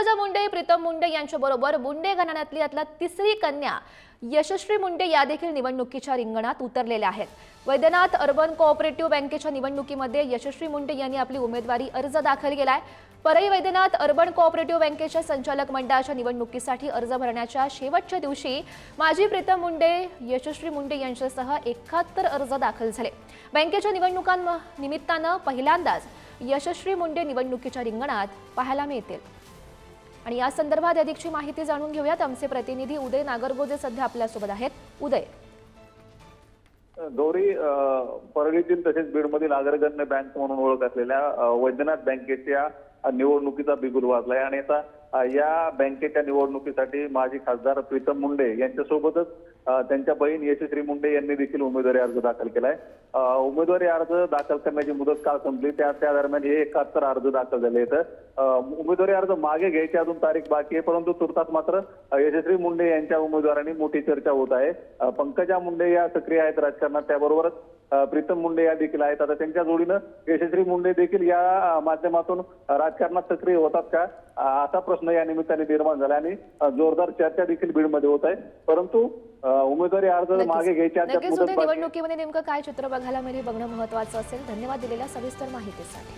पंकजा मुंडे, प्रीतम मुंडे यांच्याबरोबर मुंडे घराण्यातली यातला तिसरी कन्या यशस्वी मुंडे या देखील निवडणुकीच्या रिंगणात उतरलेल्या आहेत। वैद्यनाथ अर्बन कोऑपरेटिव्ह बँकेच्या निवडणुकीमध्ये यशस्वी मुंडे यांनी आपली उमेदवारी अर्ज दाखल केलाय। परळी वैद्यनाथ अर्बन कोऑपरेटिव्ह बँकेच्या संचालक मंडळाच्या निवडणुकीसाठी अर्ज भरण्याच्या शेवटच्या दिवशी माजी प्रीतम मुंडे, यशस्वी मुंडे यांच्यासह 71 अर्ज दाखल झाले। बँकेच्या निमित्तानं पहिल्यांदाच यशस्वी मुंडे निवडणुकीच्या रिंगणात पाहायला मिळतील। आणि या संदर्भात अधिकची माहिती जाणून घेऊयात। आमचे प्रतिनिधी उदय नागरगोजे सध्या आपल्या सोबत आहेत। उदय, गौरी, परळीतील तसेच बीडमधील अग्रगण्य बँक म्हणून ओळख असलेल्या वैद्यनाथ बँकेच्या निवडणुकीचा बिगुल वाजलाय आणि आता या बँकेच्या निवडणुकीसाठी माजी खासदार प्रीतम मुंडे यांच्यासोबतच त्यांच्या बहीण यशस्वी मुंडे यांनी देखील उमेदवारी अर्ज दाखल केलाय। उमेदवारी अर्ज दाखल करण्याची मुदत काल संपली, त्या दरम्यान हे 71 अर्ज दाखल झाले आहेत। उमेदवारी अर्ज मागे घ्यायची अजून तारीख बाकी आहे, परंतु तुर्तास मात्र यशस्वी मुंडे यांच्या उमेदवारांनी मोठी चर्चा होत आहे। पंकजा मुंडे या सक्रिय आहेत राजकारणात, त्याबरोबरच प्रीतम मुंडे या देखील आहेत। आता त्यांच्या जोडीनं यशस्वी मुंडे देखील या माध्यमातून राजकारणात सक्रिय होतात का, असा प्रश्न या निमित्ताने निर्माण झाला आणि जोरदार चर्चा देखील बीडमध्ये होत आहे। परंतु उमेदवारी अर्ज मागे घ्यायच्या निवडणुकीमध्ये नेमकं काय चित्र बघायला मिळेल बघणं महत्त्वाचं असेल। धन्यवाद दिलेल्या सविस्तर माहितीसाठी।